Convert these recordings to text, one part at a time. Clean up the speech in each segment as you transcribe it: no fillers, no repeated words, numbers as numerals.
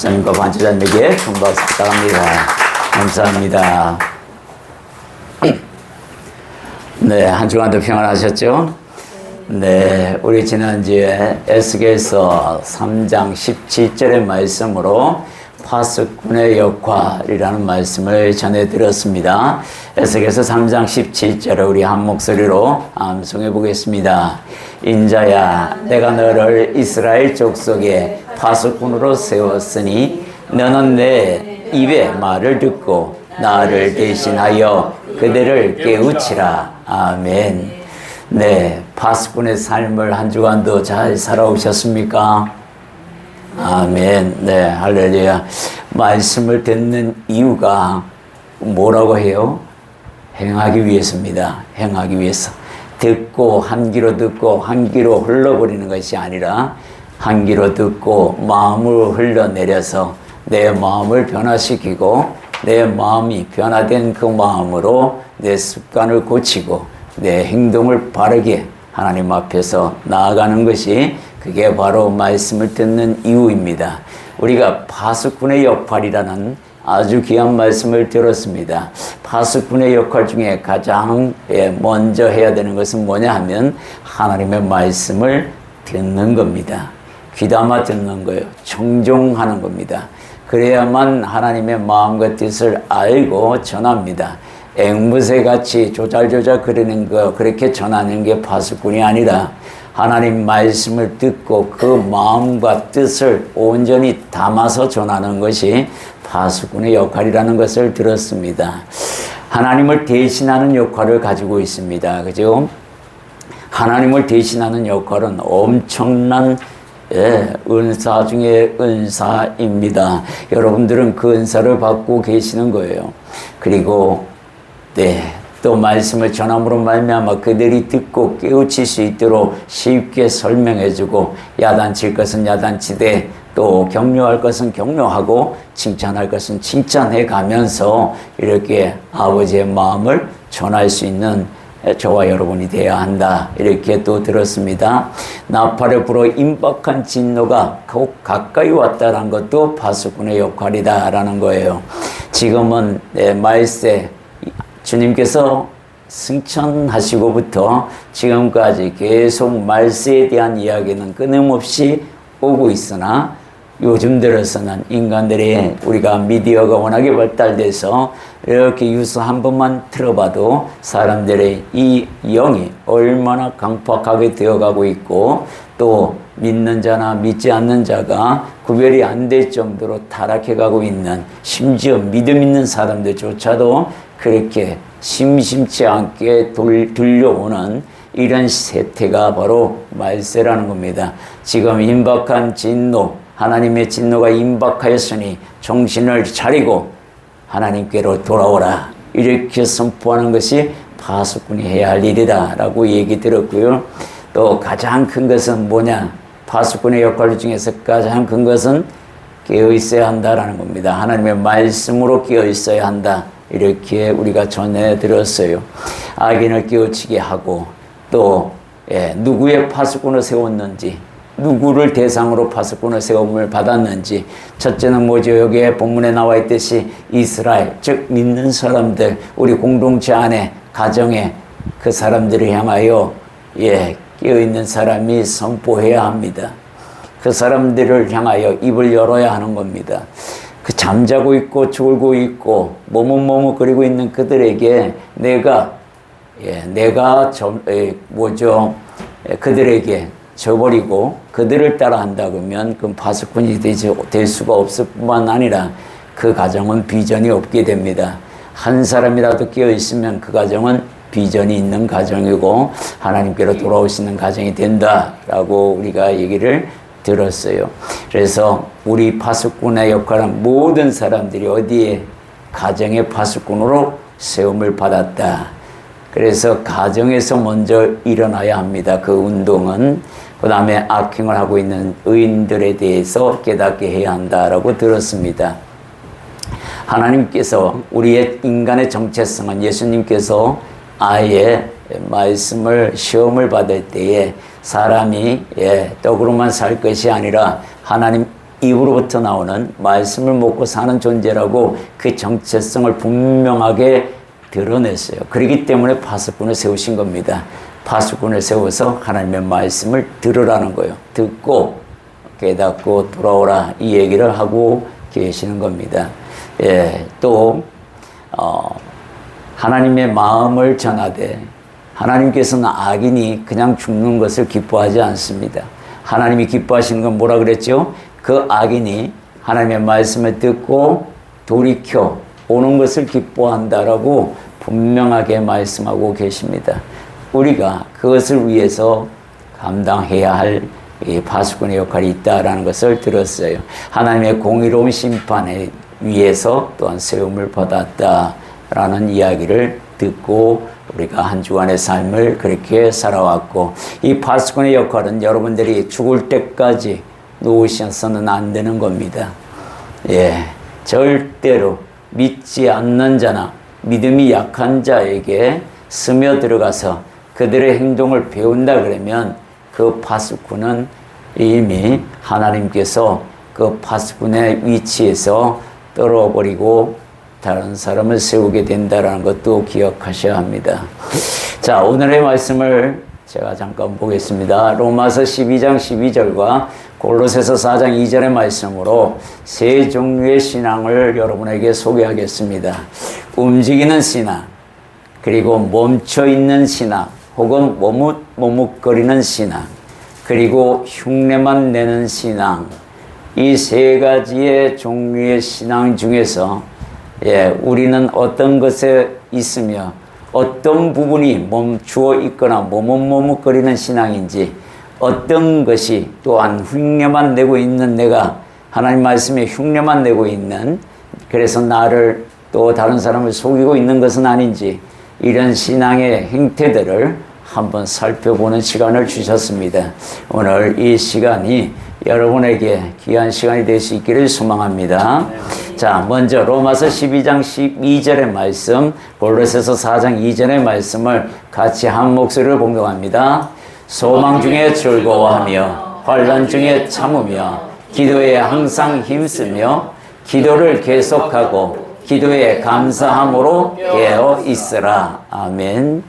목사님과 반주자님에게 큰 박수 부탁합니다. 감사합니다. 네, 한 주간도 평안하셨죠? 네, 우리 지난주에 에스겔서 3장 17절의 말씀으로 파수꾼의 역할이라는 말씀을 전해드렸습니다. 에스겔서 3장 17절을 우리 한 목소리로 암송해 보겠습니다. 인자야, 내가 너를 이스라엘 족속의 파수꾼으로 세웠으니 너는 내 입의 말을 듣고 나를 대신하여 그들을 깨우치라. 아멘. 네, 파수꾼의 삶을 한 주간도 잘 살아오셨습니까? 아멘. 네, 할렐루야. 말씀을 듣는 이유가 뭐라고 해요? 행하기 위해서입니다. 행하기 위해서. 듣고 한 귀로 듣고 한 귀로 흘러버리는 것이 아니라 한 귀로 듣고 마음으로 흘러내려서 내 마음을 변화시키고 내 마음이 변화된 그 마음으로 내 습관을 고치고 내 행동을 바르게 하나님 앞에서 나아가는 것이 그게 바로 말씀을 듣는 이유입니다. 우리가 파수꾼의 역할이라는 아주 귀한 말씀을 들었습니다. 파수꾼의 역할 중에 가장 먼저 해야 되는 것은 뭐냐 하면 하나님의 말씀을 듣는 겁니다. 귀담아 듣는 거예요. 청종하는 겁니다. 그래야만 하나님의 마음과 뜻을 알고 전합니다. 앵무새같이 조잘조잘 그리는 거 그렇게 전하는 게 파수꾼이 아니라 하나님 말씀을 듣고 그 마음과 뜻을 온전히 담아서 전하는 것이 파수꾼의 역할이라는 것을 들었습니다. 하나님을 대신하는 역할을 가지고 있습니다. 그죠? 하나님을 대신하는 역할은 엄청난 은사 중에 은사입니다. 여러분들은 그 은사를 받고 계시는 거예요. 그리고 또 말씀을 전함으로 말미암아 그들이 듣고 깨우칠 수 있도록 쉽게 설명해주고 야단칠 것은 야단치되 또 격려할 것은 격려하고 칭찬할 것은 칭찬해 가면서 이렇게 아버지의 마음을 전할 수 있는 저와 여러분이 되어야 한다. 이렇게 또 들었습니다. 나팔을 불어 임박한 진노가 곧 가까이 왔다는 것도 파수꾼의 역할이다라는 거예요. 지금은 말세 주님께서 승천하시고부터 지금까지 계속 말세에 대한 이야기는 끊임없이 오고 있으나 요즘 들어서는 인간들의 우리가 미디어가 워낙에 발달돼서 이렇게 뉴스 한 번만 틀어봐도 사람들의 이 영이 얼마나 강팍하게 되어가고 있고 또 믿는 자나 믿지 않는 자가 구별이 안 될 정도로 타락해가고 있는 심지어 믿음 있는 사람들조차도 그렇게 심심치 않게 들려오는 이런 세태가 바로 말세라는 겁니다. 지금 임박한 진노, 하나님의 진노가 임박하였으니 정신을 차리고 하나님께로 돌아오라. 이렇게 선포하는 것이 파수꾼이 해야 할 일이다 라고 얘기 들었고요. 또 가장 큰 것은 뭐냐? 파수꾼의 역할 중에서 가장 큰 것은 깨어 있어야 한다라는 겁니다. 하나님의 말씀으로 깨어 있어야 한다. 이렇게 우리가 전해 들었어요. 악인을 깨우치게 하고 또 누구의 파수꾼을 세웠는지 누구를 대상으로 파수꾼을 세움을 받았는지 첫째는 뭐죠? 여기에 본문에 나와 있듯이 이스라엘 즉 믿는 사람들 우리 공동체 안에 가정에 그 사람들을 향하여 깨어있는 사람이 선포해야 합니다. 그 사람들을 향하여 입을 열어야 하는 겁니다. 그 잠자고 있고 졸고 있고 머뭇머뭇거리고 있는 그들에게 그들에게 져버리고 그들을 따라한다 그러면 그 파수꾼이 될 수가 없을 뿐만 아니라 그 가정은 비전이 없게 됩니다. 한 사람이라도 깨어 있으면 그 가정은 비전이 있는 가정이고 하나님께로 돌아오시는 가정이 된다라고 우리가 얘기를 들었어요. 그래서 우리 파수꾼의 역할은 모든 사람들이 어디에 가정의 파수꾼으로 세움을 받았다. 그래서 가정에서 먼저 일어나야 합니다. 그 운동은. 그 다음에 악행을 하고 있는 의인들에 대해서 깨닫게 해야 한다라고 들었습니다. 하나님께서 우리의 인간의 정체성은 예수님께서 아예 말씀을 시험을 받을 때에 사람이 떡으로만 살 것이 아니라 하나님 입으로부터 나오는 말씀을 먹고 사는 존재라고 그 정체성을 분명하게 드러냈어요. 그렇기 때문에 파수꾼을 세우신 겁니다. 파수꾼을 세워서 하나님의 말씀을 들으라는 거예요. 듣고 깨닫고 돌아오라 이 얘기를 하고 계시는 겁니다. 예, 또 하나님의 마음을 전하되 하나님께서는 악인이 그냥 죽는 것을 기뻐하지 않습니다. 하나님이 기뻐하시는 건 뭐라 그랬죠? 그 악인이 하나님의 말씀을 듣고 돌이켜 오는 것을 기뻐한다라고 분명하게 말씀하고 계십니다. 우리가 그것을 위해서 감당해야 할 이 파수꾼의 역할이 있다라는 것을 들었어요. 하나님의 공의로운 심판에 위해서 또한 세움을 받았다라는 이야기를 듣고 우리가 한 주간의 삶을 그렇게 살아왔고, 이 파수꾼의 역할은 여러분들이 죽을 때까지 놓으셔서는 안 되는 겁니다. 예, 절대로 믿지 않는 자나 믿음이 약한 자에게 스며들어가서 그들의 행동을 배운다 그러면 그 파수꾼은 이미 하나님께서 그 파수꾼의 위치에서 떨어버리고 다른 사람을 세우게 된다는 것도 기억하셔야 합니다. 자, 오늘의 말씀을 제가 잠깐 보겠습니다. 로마서 12장 12절과 골로새서 4장 2절의 말씀으로 세 종류의 신앙을 여러분에게 소개하겠습니다. 움직이는 신앙, 그리고 멈춰있는 신앙, 혹은 머뭇거리는 신앙, 그리고 흉내만 내는 신앙, 이 세 가지의 종류의 신앙 중에서 우리는 어떤 것에 있으며 어떤 부분이 멈추어 있거나 머뭇거리는 신앙인지, 어떤 것이 또한 흉내만 내고 있는, 내가 하나님 말씀에 흉내만 내고 있는, 그래서 나를 또 다른 사람을 속이고 있는 것은 아닌지, 이런 신앙의 행태들을 한번 살펴보는 시간을 주셨습니다. 오늘 이 시간이 여러분에게 귀한 시간이 될 수 있기를 소망합니다. 자, 먼저 로마서 12장 12절의 말씀, 골로새서 4장 2절의 말씀을 같이 한 목소리로 봉독합니다. 소망 중에 즐거워하며 환난 중에 참으며 기도에 항상 힘쓰며 기도를 계속하고 기도에 감사함으로 깨어 있으라. 아멘.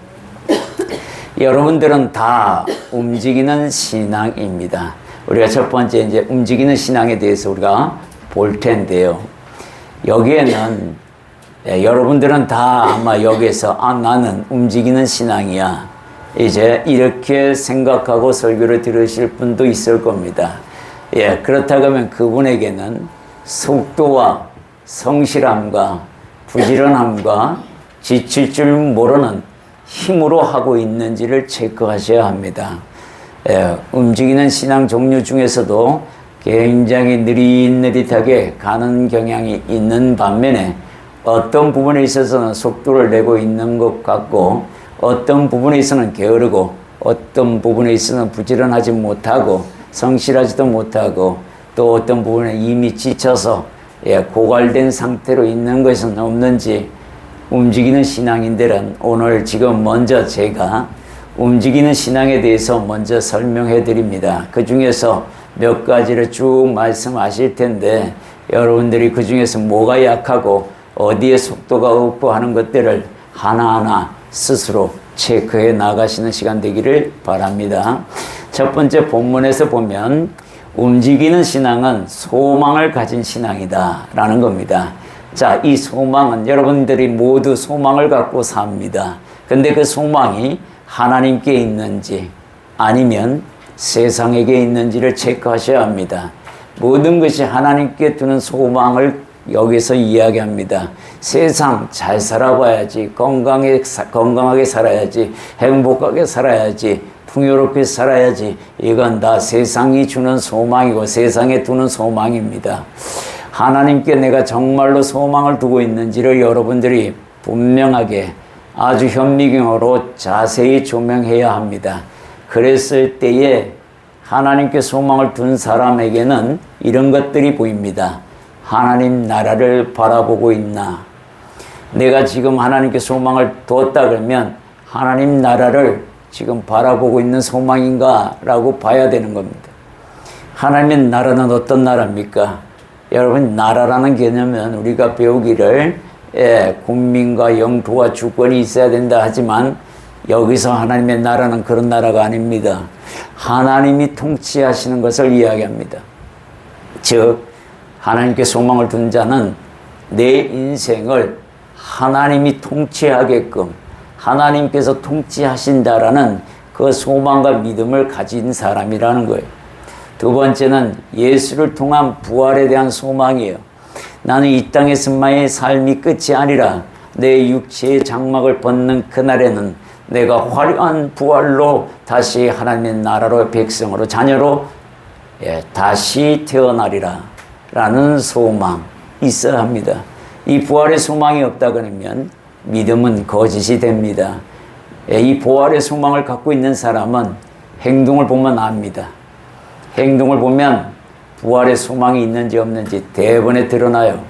여러분들은 다 움직이는 신앙입니다. 우리가 첫 번째 이제 움직이는 신앙에 대해서 우리가 볼 텐데요. 여기에는 여러분들은 다 아마 여기에서 나는 움직이는 신앙이야, 이제 이렇게 생각하고 설교를 들으실 분도 있을 겁니다. 그렇다고 하면 그분에게는 속도와 성실함과 부지런함과 지칠 줄 모르는 힘으로 하고 있는지를 체크하셔야 합니다. 움직이는 신앙 종류 중에서도 굉장히 느릿느릿하게 가는 경향이 있는 반면에 어떤 부분에 있어서는 속도를 내고 있는 것 같고, 어떤 부분에 있어서는 게으르고, 어떤 부분에 있어서는 부지런하지 못하고 성실하지도 못하고, 또 어떤 부분에 이미 지쳐서 고갈된 상태로 있는 것은 없는지, 움직이는 신앙인들은 오늘 지금 먼저 제가 움직이는 신앙에 대해서 먼저 설명해 드립니다. 그 중에서 몇 가지를 쭉 말씀하실 텐데, 여러분들이 그 중에서 뭐가 약하고 어디에 속도가 없고 하는 것들을 하나하나 스스로 체크해 나가시는 시간 되기를 바랍니다. 첫 번째 본문에서 보면 움직이는 신앙은 소망을 가진 신앙이다 라는 겁니다. 자, 이 소망은 여러분들이 모두 소망을 갖고 삽니다. 근데 그 소망이 하나님께 있는지 아니면 세상에게 있는지를 체크하셔야 합니다. 모든 것이 하나님께 두는 소망을 여기서 이야기합니다. 세상 잘 살아봐야지, 건강하게 살아야지, 행복하게 살아야지, 풍요롭게 살아야지, 이건 다 세상이 주는 소망이고 세상에 두는 소망입니다. 하나님께 내가 정말로 소망을 두고 있는지를 여러분들이 분명하게 아주 현미경으로 자세히 조명해야 합니다. 그랬을 때에 하나님께 소망을 둔 사람에게는 이런 것들이 보입니다. 하나님 나라를 바라보고 있나? 내가 지금 하나님께 소망을 두었다 그러면 하나님 나라를 지금 바라보고 있는 소망인가? 라고 봐야 되는 겁니다. 하나님의 나라는 어떤 나라입니까? 여러분, 나라라는 개념은 우리가 배우기를 국민과 영토와 주권이 있어야 된다 하지만 여기서 하나님의 나라는 그런 나라가 아닙니다. 하나님이 통치하시는 것을 이야기합니다. 즉 하나님께 소망을 둔 자는 내 인생을 하나님이 통치하게끔 하나님께서 통치하신다라는 그 소망과 믿음을 가진 사람이라는 거예요. 두 번째는 예수를 통한 부활에 대한 소망이에요. 나는 이 땅에서만의 삶이 끝이 아니라 내 육체의 장막을 벗는 그날에는 내가 화려한 부활로 다시 하나님의 나라로 백성으로 자녀로 다시 태어나리라 라는 소망이 있어야 합니다. 이 부활의 소망이 없다 그러면 믿음은 거짓이 됩니다. 이 부활의 소망을 갖고 있는 사람은 행동을 보면 압니다. 행동을 보면 부활의 소망이 있는지 없는지 대번에 드러나요.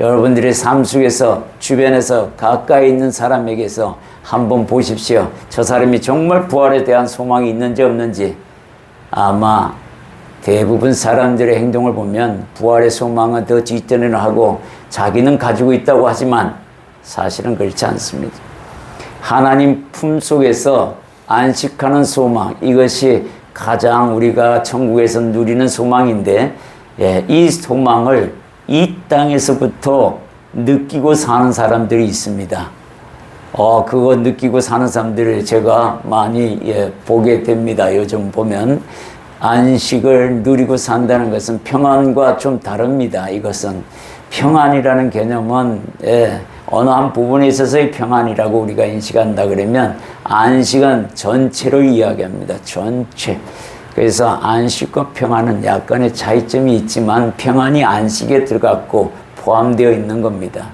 여러분들의 삶 속에서 주변에서 가까이 있는 사람에게서 한번 보십시오. 저 사람이 정말 부활에 대한 소망이 있는지 없는지. 아마 대부분 사람들의 행동을 보면 부활의 소망은 더 뒷전을 하고 자기는 가지고 있다고 하지만 사실은 그렇지 않습니다. 하나님 품속에서 안식하는 소망, 이것이 가장 우리가 천국에서 누리는 소망인데 이 소망을 이 땅에서부터 느끼고 사는 사람들이 있습니다. 그거 느끼고 사는 사람들을 제가 많이 보게 됩니다. 요즘 보면 안식을 누리고 산다는 것은 평안과 좀 다릅니다. 이것은 평안이라는 개념은 어느 한 부분에 있어서의 평안이라고 우리가 인식한다 그러면 안식은 전체로 이야기합니다. 전체. 그래서 안식과 평안은 약간의 차이점이 있지만 평안이 안식에 들어갔고 포함되어 있는 겁니다.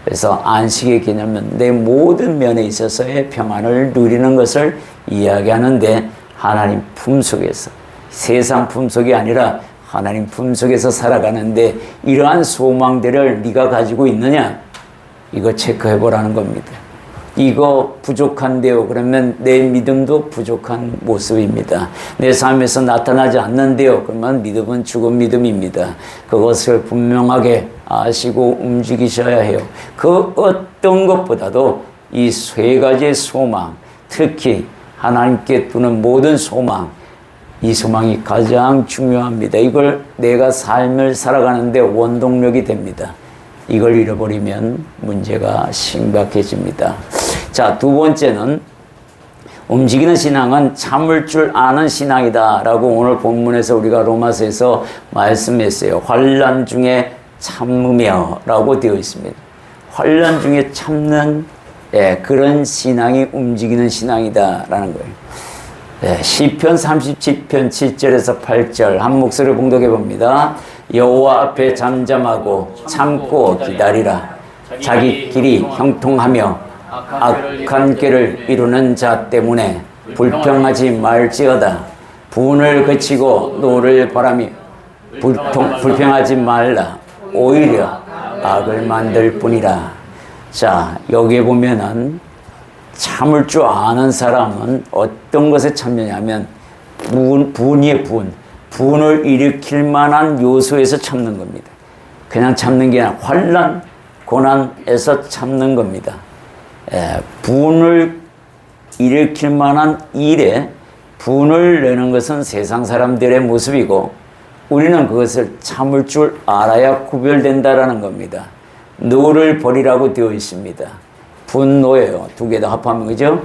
그래서 안식의 개념은 내 모든 면에 있어서의 평안을 누리는 것을 이야기하는데 하나님 품속에서 세상 품속이 아니라 하나님 품속에서 살아가는데 이러한 소망들을 네가 가지고 있느냐? 이거 체크해 보라는 겁니다. 이거 부족한데요. 그러면 내 믿음도 부족한 모습입니다. 내 삶에서 나타나지 않는데요. 그러면 믿음은 죽은 믿음입니다. 그것을 분명하게 아시고 움직이셔야 해요. 그 어떤 것보다도 이 세 가지의 소망, 특히 하나님께 두는 모든 소망, 이 소망이 가장 중요합니다. 이걸 내가 삶을 살아가는데 원동력이 됩니다. 이걸 잃어버리면 문제가 심각해집니다. 자, 두 번째는 움직이는 신앙은 참을 줄 아는 신앙이다 라고 오늘 본문에서 우리가 로마서에서 말씀했어요. 환난 중에 참으며 라고 되어 있습니다. 환난 중에 참는 그런 신앙이 움직이는 신앙이다 라는 거예요. 시편 37편 7절에서 8절 한 목소리로 봉독해 봅니다. 여호와 앞에 잠잠하고 참고 기다리라. 자기 길이 형통하며 악한 길을 이루는 자 때문에 불평하지 말지어다. 분을 그치고 노를 바라며 불평하지 말라. 오히려 악을 만들 뿐이라. 자, 여기에 보면은 참을 줄 아는 사람은 어떤 것에 참느냐면 분을 일으킬 만한 요소에서 참는 겁니다. 그냥 참는 게 아니라 환난, 고난에서 참는 겁니다. 분을 일으킬 만한 일에 분을 내는 것은 세상 사람들의 모습이고 우리는 그것을 참을 줄 알아야 구별된다라는 겁니다. 노를 버리라고 되어 있습니다. 분노예요. 두 개 다 합하면 그죠?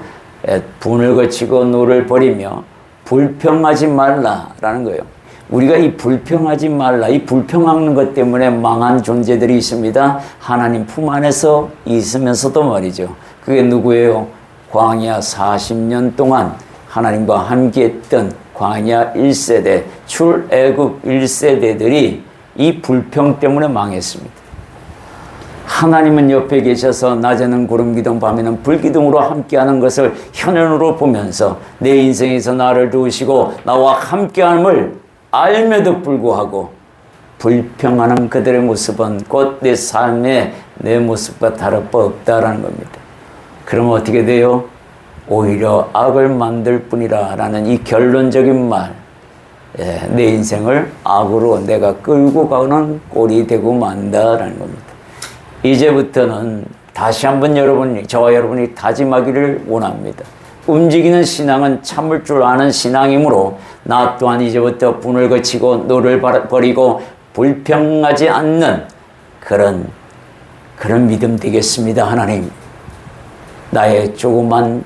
분을 거치고 노를 버리며 불평하지 말라라는 거예요. 우리가 이 불평하지 말라, 이 불평하는 것 때문에 망한 존재들이 있습니다. 하나님 품 안에서 있으면서도 말이죠. 그게 누구예요? 광야 40년 동안 하나님과 함께했던 광야 1세대, 출애굽 1세대들이 이 불평 때문에 망했습니다. 하나님은 옆에 계셔서 낮에는 구름기둥 밤에는 불기둥으로 함께하는 것을 현현으로 보면서 내 인생에서 나를 도우시고 나와 함께함을 알면도 불구하고 불평하는 그들의 모습은 곧 내 삶의 내 모습과 다를 바 없다라는 겁니다. 그러면 어떻게 돼요? 오히려 악을 만들 뿐이라 라는 이 결론적인 말, 내 인생을 악으로 내가 끌고 가는 꼴이 되고 만다라는 겁니다. 이제부터는 다시 한번 저와 여러분이 다짐하기를 원합니다. 움직이는 신앙은 참을 줄 아는 신앙이므로 나 또한 이제부터 분을 거치고 노를 버리고 불평하지 않는 그런 믿음 되겠습니다. 하나님, 나의 조그만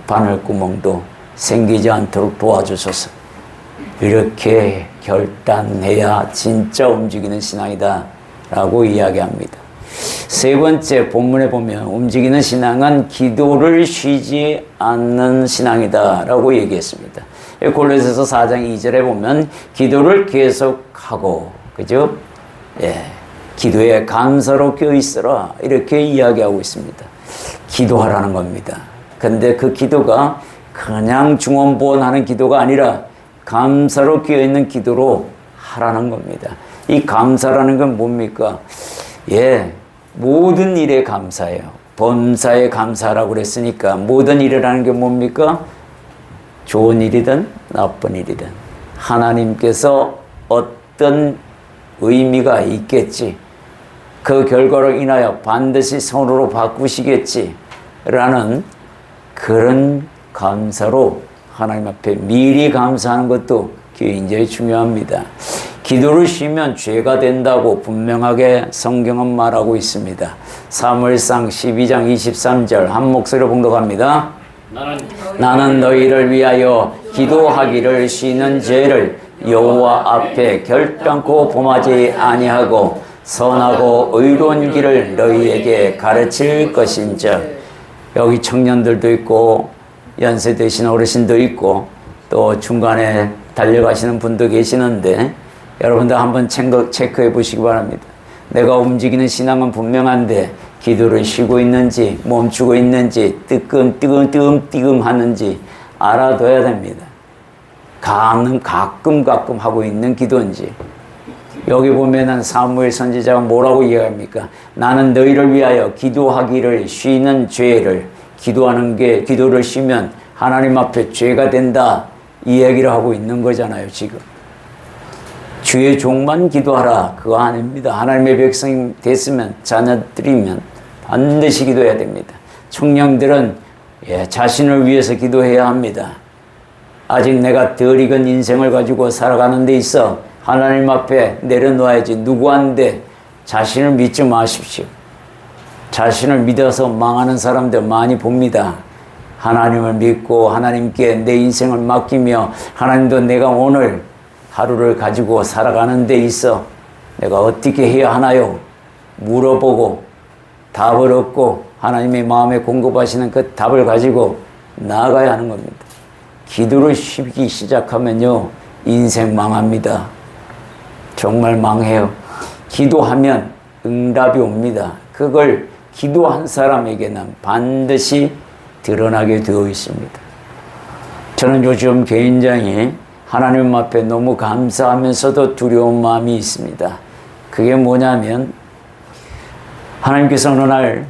바늘구멍도 생기지 않도록 도와주소서. 이렇게 결단해야 진짜 움직이는 신앙이다 라고 이야기합니다. 세 번째 본문에 보면 움직이는 신앙은 기도를 쉬지 않는 신앙이다 라고 얘기했습니다. 골로새서 4장 2절에 보면 기도를 계속하고, 그죠? 기도에 감사로 껴있으라 이렇게 이야기하고 있습니다. 기도하라는 겁니다. 근데 그 기도가 그냥 중언부언하는 기도가 아니라 감사로 끼어있는 기도로 하라는 겁니다. 이 감사라는 건 뭡니까? 모든 일에 감사해요. 범사에 감사라고 그랬으니까 모든 일이라는 게 뭡니까? 좋은 일이든 나쁜 일이든 하나님께서 어떤 의미가 있겠지, 그 결과로 인하여 반드시 선으로 바꾸시겠지 라는 그런 감사로 하나님 앞에 미리 감사하는 것도 굉장히 중요합니다. 기도를 쉬면 죄가 된다고 분명하게 성경은 말하고 있습니다. 사무엘상 12장 23절 한 목소리로 봉독합니다. 나는 너희를 위하여 기도하기를 쉬는 죄를 여호와 앞에 결단코 범하지 아니하고 선하고 의로운 길을 너희에게 가르칠 것인즉. 여기 청년들도 있고 연세 드신 어르신도 있고 또 중간에 달려가시는 분도 계시는데 여러분들 한번 체크해 보시기 바랍니다. 내가 움직이는 신앙은 분명한데 기도를 쉬고 있는지 멈추고 있는지 뜨끔뜨끔 하는지 알아둬야 됩니다. 가끔 하고 있는 기도인지. 여기 보면은 사무엘 선지자가 뭐라고 이야기합니까? 나는 너희를 위하여 기도하기를 쉬는 죄를, 기도를 쉬면 하나님 앞에 죄가 된다 이 얘기를 하고 있는 거잖아요. 지금 주의 종만 기도하라 그거 아닙니다. 하나님의 백성이 됐으면, 자녀들이면 반드시 기도해야 됩니다. 청년들은 자신을 위해서 기도해야 합니다. 아직 내가 덜 익은 인생을 가지고 살아가는 데 있어 하나님 앞에 내려놓아야지. 누구한테 자신을 믿지 마십시오. 자신을 믿어서 망하는 사람들 많이 봅니다. 하나님을 믿고 하나님께 내 인생을 맡기며 하나님도 내가 오늘 하루를 가지고 살아가는 데 있어 내가 어떻게 해야 하나요? 물어보고 답을 얻고 하나님의 마음에 공급하시는 그 답을 가지고 나아가야 하는 겁니다. 기도를 쉬기 시작하면요 인생 망합니다. 정말 망해요. 기도하면 응답이 옵니다. 그걸 기도한 사람에게는 반드시 드러나게 되어 있습니다. 저는 요즘 굉장히 하나님 앞에 너무 감사하면서도 두려운 마음이 있습니다. 그게 뭐냐면 하나님께서 어느 날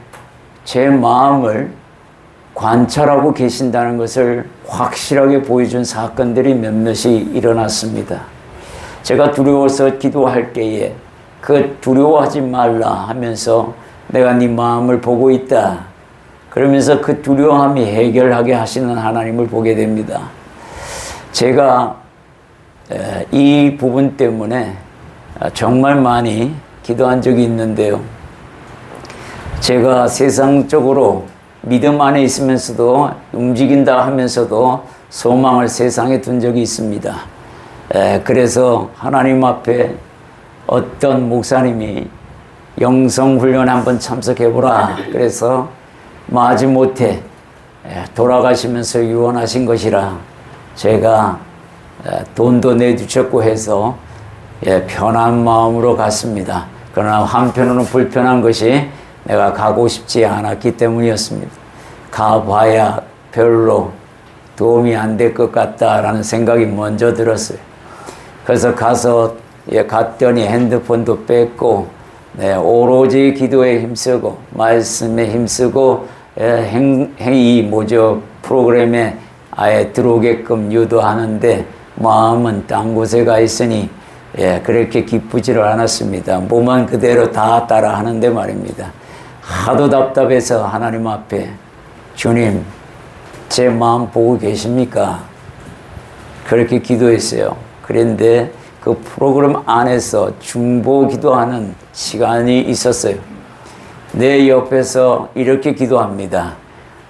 제 마음을 관찰하고 계신다는 것을 확실하게 보여준 사건들이 몇몇이 일어났습니다. 제가 두려워서 기도할 때에 그 두려워하지 말라 하면서 내가 네 마음을 보고 있다. 그러면서 그 두려움이 해결하게 하시는 하나님을 보게 됩니다. 제가 이 부분 때문에 정말 많이 기도한 적이 있는데요. 제가 세상적으로 믿음 안에 있으면서도 움직인다 하면서도 소망을 세상에 둔 적이 있습니다. 그래서 하나님 앞에 어떤 목사님이 영성훈련 한번 참석해보라. 그래서 마지못해 돌아가시면서 유언하신 것이라 제가 돈도 내주셨고 해서 편한 마음으로 갔습니다. 그러나 한편으로는 불편한 것이 내가 가고 싶지 않았기 때문이었습니다. 가봐야 별로 도움이 안 될 것 같다라는 생각이 먼저 들었어요. 그래서 가서 갔더니 핸드폰도 뺐고 오로지 기도에 힘쓰고 말씀에 힘쓰고 프로그램에 아예 들어오게끔 유도하는데 마음은 딴 곳에 가 있으니 그렇게 기쁘지를 않았습니다. 몸은 그대로 다 따라 하는데 말입니다. 하도 답답해서 하나님 앞에 주님, 제 마음 보고 계십니까? 그렇게 기도했어요. 그런데 그 프로그램 안에서 중보 기도하는 시간이 있었어요. 내 옆에서 이렇게 기도합니다.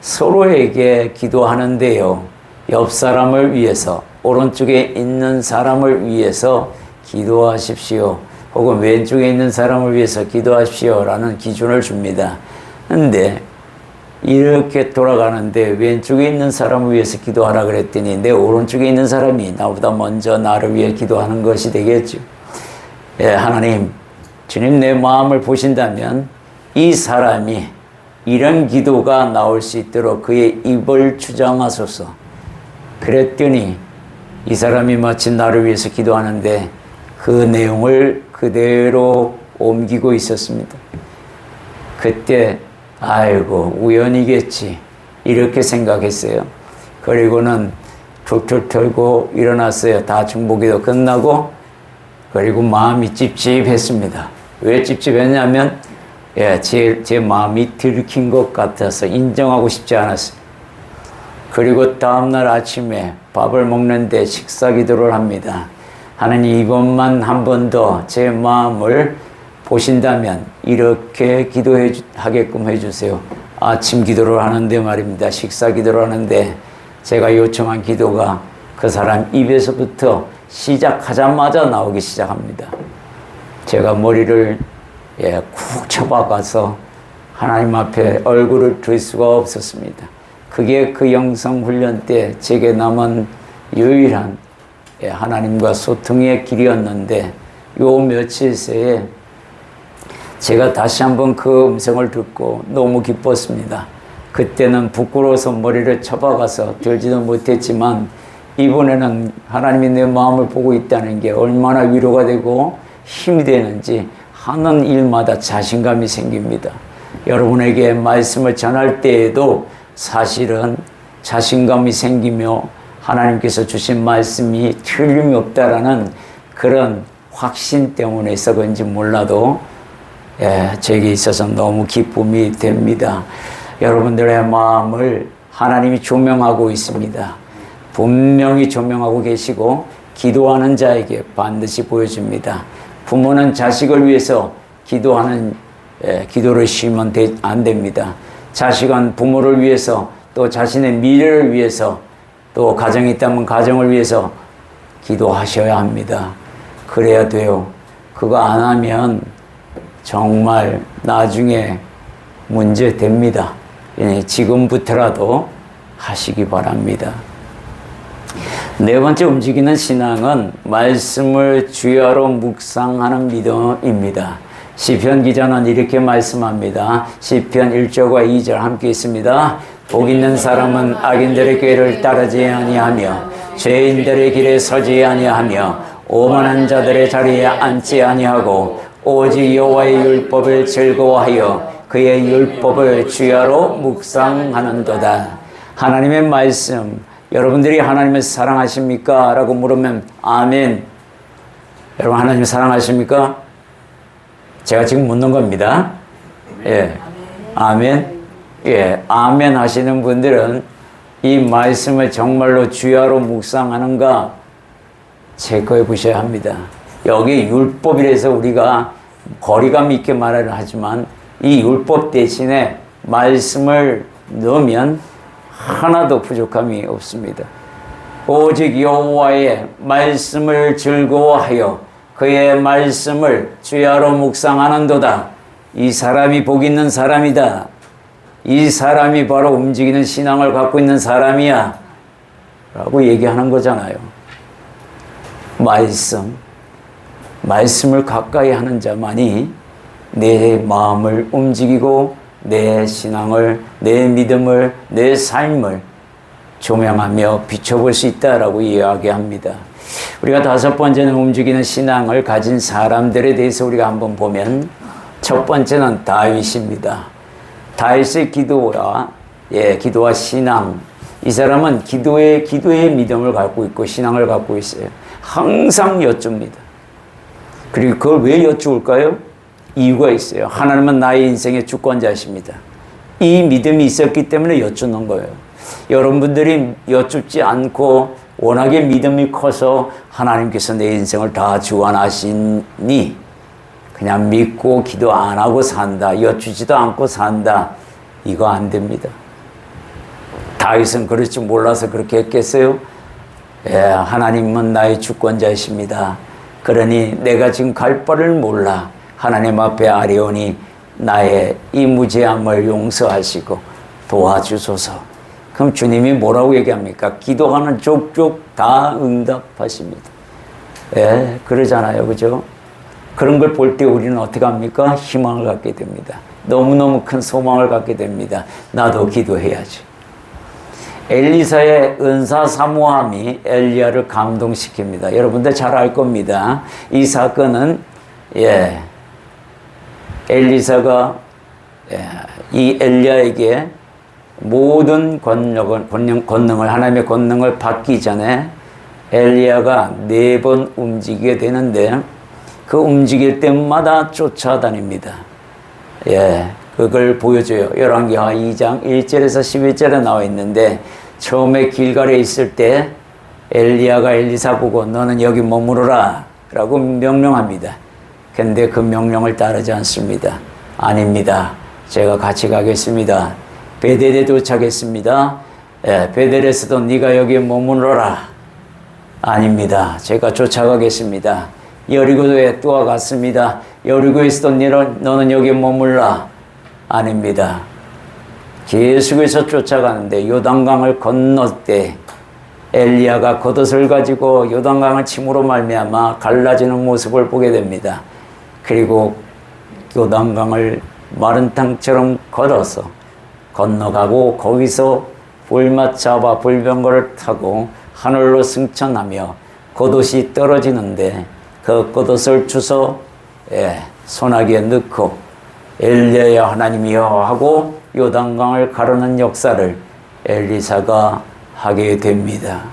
서로에게 기도하는데요. 옆 사람을 위해서, 오른쪽에 있는 사람을 위해서 기도하십시오. 혹은 왼쪽에 있는 사람을 위해서 기도하십시오. 라는 기준을 줍니다. 근데 이렇게 돌아가는데 왼쪽에 있는 사람을 위해서 기도하라 그랬더니 내 오른쪽에 있는 사람이 나보다 먼저 나를 위해 기도하는 것이 되겠죠. 하나님, 주님 내 마음을 보신다면 이 사람이 이런 기도가 나올 수 있도록 그의 입을 주장하소서. 그랬더니 이 사람이 마치 나를 위해서 기도하는데 그 내용을 그대로 옮기고 있었습니다. 그때 아이고 우연이겠지 이렇게 생각했어요. 그리고는 툭툭 털고 일어났어요. 다 중보기도 끝나고. 그리고 마음이 찝찝했습니다. 왜 찝찝했냐면 제 마음이 들킨 것 같아서 인정하고 싶지 않았어요. 그리고 다음날 아침에 밥을 먹는데 식사 기도를 합니다. 하나님, 이번만 한 번 더 제 마음을 보신다면 이렇게 기도하게끔 해주세요. 아침 기도를 하는데 말입니다. 식사 기도를 하는데 제가 요청한 기도가 그 사람 입에서부터 시작하자마자 나오기 시작합니다. 제가 머리를 쿡 쳐박아서 하나님 앞에 얼굴을 들 수가 없었습니다. 그게 그 영성 훈련 때 제게 남은 유일한 하나님과 소통의 길이었는데 요 며칠 새에 제가 다시 한번 그 음성을 듣고 너무 기뻤습니다. 그때는 부끄러워서 머리를 쳐박아서 들지도 못했지만 이번에는 하나님이 내 마음을 보고 있다는 게 얼마나 위로가 되고 힘이 되는지 하는 일마다 자신감이 생깁니다. 여러분에게 말씀을 전할 때에도 사실은 자신감이 생기며 하나님께서 주신 말씀이 틀림이 없다라는 그런 확신 때문에서 그런지 몰라도 제게 있어서 너무 기쁨이 됩니다. 여러분들의 마음을 하나님이 조명하고 있습니다. 분명히 조명하고 계시고 기도하는 자에게 반드시 보여줍니다. 부모는 자식을 위해서 기도하는 기도를 쉬면 안 됩니다. 자식은 부모를 위해서 또 자신의 미래를 위해서 또 가정이 있다면 가정을 위해서 기도하셔야 합니다. 그래야 돼요. 그거 안 하면 정말 나중에 문제 됩니다. 지금부터라도 하시기 바랍니다. 네 번째 움직이는 신앙은 말씀을 주야로 묵상하는 믿음입니다. 시편 기자는 이렇게 말씀합니다. 시편 1절과 2절 함께 있습니다. 복 있는 사람은 악인들의 꾀를 따르지 아니하며 죄인들의 길에 서지 아니하며 오만한 자들의 자리에 앉지 아니하고 오직 여호와의 율법을 즐거워하여 그의 율법을 주야로 묵상하는도다. 하나님의 말씀, 여러분들이 하나님을 사랑하십니까? 라고 물으면 아멘. 여러분 하나님을 사랑하십니까? 제가 지금 묻는 겁니다. 아멘. 아멘 하시는 분들은 이 말씀을 정말로 주야로 묵상하는가 체크해 보셔야 합니다. 여기 율법이라서 우리가 거리감 있게 말을 하지만 이 율법 대신에 말씀을 넣으면 하나도 부족함이 없습니다. 오직 여호와의 말씀을 즐거워하여 그의 말씀을 주야로 묵상하는도다. 이 사람이 복 있는 사람이다. 이 사람이 바로 움직이는 신앙을 갖고 있는 사람이야 라고 얘기하는 거잖아요. 말씀을 가까이 하는 자만이 내 마음을 움직이고 내 신앙을, 내 믿음을, 내 삶을 조명하며 비춰볼 수 있다라고 이야기합니다. 우리가 다섯 번째는 움직이는 신앙을 가진 사람들에 대해서 우리가 한번 보면 첫 번째는 다윗입니다. 다윗의 기도와 신앙, 이 사람은 기도의 믿음을 갖고 있고 신앙을 갖고 있어요. 항상 여쭙니다. 그리고 그걸 왜 여쭈을까요? 이유가 있어요. 하나님은 나의 인생의 주권자이십니다. 이 믿음이 있었기 때문에 여쭙는 거예요. 여러분들이 여쭙지 않고 워낙에 믿음이 커서 하나님께서 내 인생을 다 주관하시니 그냥 믿고 기도 안 하고 산다. 여쭈지도 않고 산다. 이거 안 됩니다. 다윗은 그럴 줄 몰라서 그렇게 했겠어요? 예, 하나님은 나의 주권자이십니다. 그러니 내가 지금 갈 바를 몰라. 하나님 앞에 아뢰오니 나의 이 무죄함을 용서하시고 도와주소서. 그럼 주님이 뭐라고 얘기합니까? 기도하는 족족 다 응답하십니다. 예, 그러잖아요. 그죠? 그런 걸 볼 때 우리는 어떻게 합니까? 희망을 갖게 됩니다. 너무너무 큰 소망을 갖게 됩니다. 나도 기도해야지. 엘리사의 은사 사모함이 엘리야를 감동시킵니다. 여러분들 잘 알 겁니다. 이 사건은 엘리사가 이 엘리야에게 모든 권능을 하나님의 권능을 받기 전에 엘리야가 4번 움직이게 되는데 그 움직일 때마다 쫓아다닙니다. 그걸 보여줘요. 열왕기하 2장 1절에서 11절에 나와 있는데 처음에 길갈에 있을 때 엘리야가 엘리사 보고 너는 여기 머무르라 라고 명령합니다. 근데 그 명령을 따르지 않습니다. 아닙니다. 제가 같이 가겠습니다. 베델에 도착했습니다. 베델에서도 네가 여기 머무르라. 아닙니다. 제가 쫓아가겠습니다. 여리고에 또 갔습니다. 여리고에서도 너는 여기 머물라. 아닙니다. 계속해서 쫓아가는데 요단강을 건널 때 엘리야가 겉옷을 가지고 요단강을 침으로 말미암아 갈라지는 모습을 보게 됩니다. 그리고 요단강을 마른 땅처럼 걸어서 건너가고 거기서 불맛 잡아 불병거를 타고 하늘로 승천하며 겉옷이 떨어지는데 그 겉옷을 주워 소나기에 넣고 엘리야 하나님이여 하고 요단강을 가르는 역사를 엘리사가 하게 됩니다.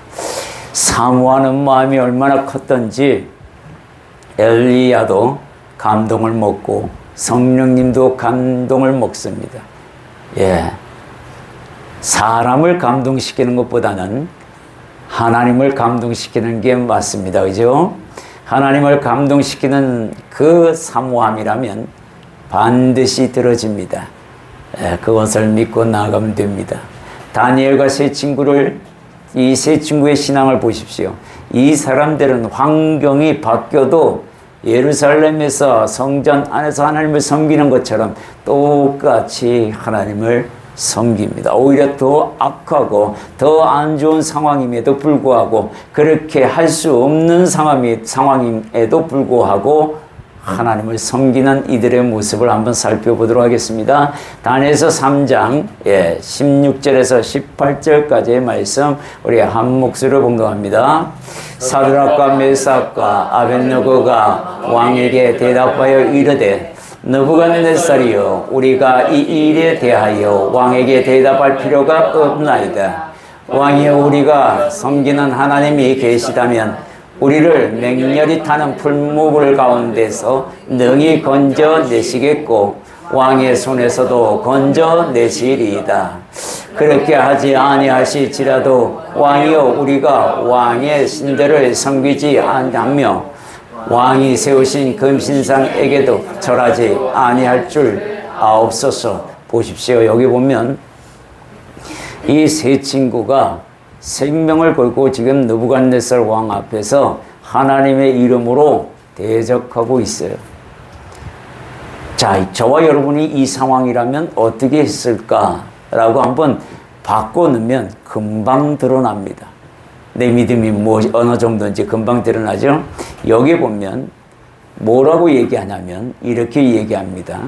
사모하는 마음이 얼마나 컸던지 엘리야도 감동을 먹고 성령님도 감동을 먹습니다. 사람을 감동시키는 것보다는 하나님을 감동시키는 게 맞습니다. 그죠? 하나님을 감동시키는 그 사모함이라면 반드시 들어집니다. 그것을 믿고 나아가면 됩니다. 다니엘과 이 세 친구의 신앙을 보십시오. 이 사람들은 환경이 바뀌어도 예루살렘에서 성전 안에서 하나님을 섬기는 것처럼 똑같이 하나님을 섬깁니다. 오히려 더 악하고 더 안 좋은 상황임에도 불구하고 그렇게 할 수 없는 상황임에도 불구하고 하나님을 섬기는 이들의 모습을 한번 살펴보도록 하겠습니다. 다니엘서 3장 16절에서 18절까지의 말씀 우리 한 목소리로 봉독합니다. 사드락과 메삭과 아벳느고가 왕에게 대답하여 이르되 느부갓네살이여 우리가 이 일에 대하여 왕에게 대답할 필요가 없나이다. 왕이여 우리가 섬기는 하나님이 계시다면 우리를 맹렬히 타는 풀무불 가운데서 능히 건져내시겠고 왕의 손에서도 건져내시리이다. 그렇게 하지 아니하실지라도 왕이여 우리가 왕의 신들을 섬기지 아니하며 왕이 세우신 금신상에게도 절하지 아니할 줄 아옵소서. 보십시오. 여기 보면 이 세 친구가 생명을 걸고 지금 느부갓네살 왕 앞에서 하나님의 이름으로 대적하고 있어요. 자, 저와 여러분이 이 상황이라면 어떻게 했을까라고 한번 바꿔놓으면 금방 드러납니다. 내 믿음이 어느 정도인지 금방 드러나죠. 여기 보면 뭐라고 얘기하냐면 이렇게 얘기합니다.